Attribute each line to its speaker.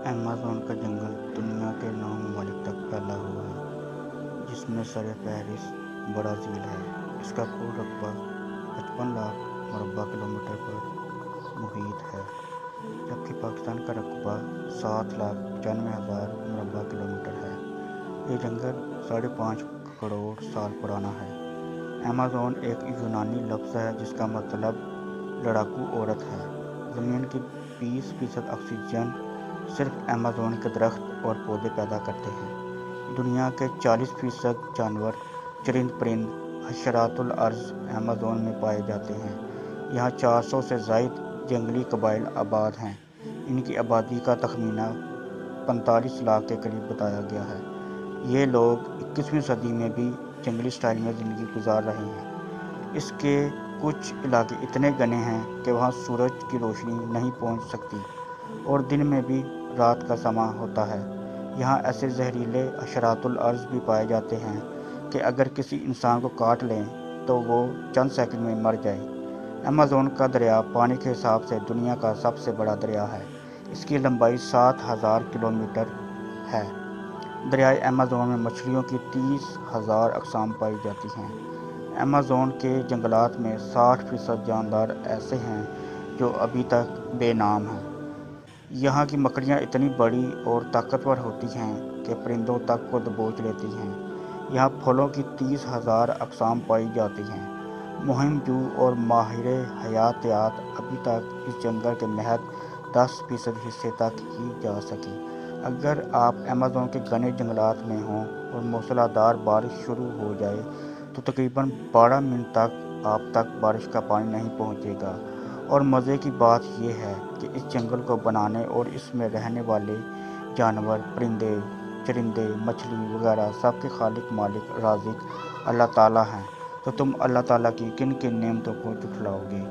Speaker 1: Amazon کا جنگل دنیا کے 9 ممالک تک پھیلا ہوا ہے، جس میں سر فہرست برازیل ہے۔ اس کا کل رقبہ 55 لاکھ مربع کلومیٹر پر محیط ہے، جبکہ پاکستان کا رقبہ 7,95,000 مربع کلومیٹر ہے۔ یہ جنگل 5.5 کروڑ سال پرانا ہے۔ ایمیزون ایک یونانی لفظ ہے جس کا مطلب لڑاکو عورت ہے۔ زمین کی 20% آکسیجن صرف ایمیزون کے درخت اور پودے پیدا کرتے ہیں۔ دنیا کے 40% جانور، چرند پرند، حشرات الارض ایمیزون میں پائے جاتے ہیں۔ یہاں 400 سے زائد جنگلی قبائل آباد ہیں۔ ان کی آبادی کا تخمینہ 45 لاکھ کے قریب بتایا گیا ہے۔ یہ لوگ 21ویں صدی میں بھی جنگلی سٹائل میں زندگی گزار رہے ہیں۔ اس کے کچھ علاقے اتنے گھنے ہیں کہ وہاں سورج کی روشنی نہیں پہنچ سکتی اور دن میں بھی رات کا سما ہوتا ہے۔ یہاں ایسے زہریلے حشرات الارض بھی پائے جاتے ہیں کہ اگر کسی انسان کو کاٹ لیں تو وہ چند سیکنڈ میں مر جائے۔ ایمیزون کا دریا پانی کے حساب سے دنیا کا سب سے بڑا دریا ہے۔ اس کی لمبائی 7,000 کلومیٹر ہے۔ دریائے ایمیزون میں مچھلیوں کی 30,000 اقسام پائی جاتی ہیں۔ ایمیزون کے جنگلات میں 60% جاندار ایسے ہیں جو ابھی تک بے نام ہیں۔ یہاں کی مکڑیاں اتنی بڑی اور طاقتور ہوتی ہیں کہ پرندوں تک کو دبوچ لیتی ہیں۔ یہاں پھولوں کی 30,000 اقسام پائی جاتی ہیں۔ مہم جو اور ماہر حیاتیات ابھی تک اس جنگل کے محض 10% حصے تک ہی جا سکے۔ اگر آپ ایمیزون کے گھنے جنگلات میں ہوں اور موسلا دھار بارش شروع ہو جائے تو تقریباً 12 منٹ تک آپ تک بارش کا پانی نہیں پہنچے گا۔ اور مزے کی بات یہ ہے کہ اس جنگل کو بنانے اور اس میں رہنے والے جانور، پرندے، چرندے، مچھلی وغیرہ سب کے خالق، مالک، رازق اللہ تعالیٰ ہیں۔ تو تم اللہ تعالیٰ کی کن کن نعمتوں کو جھٹلاؤ گے؟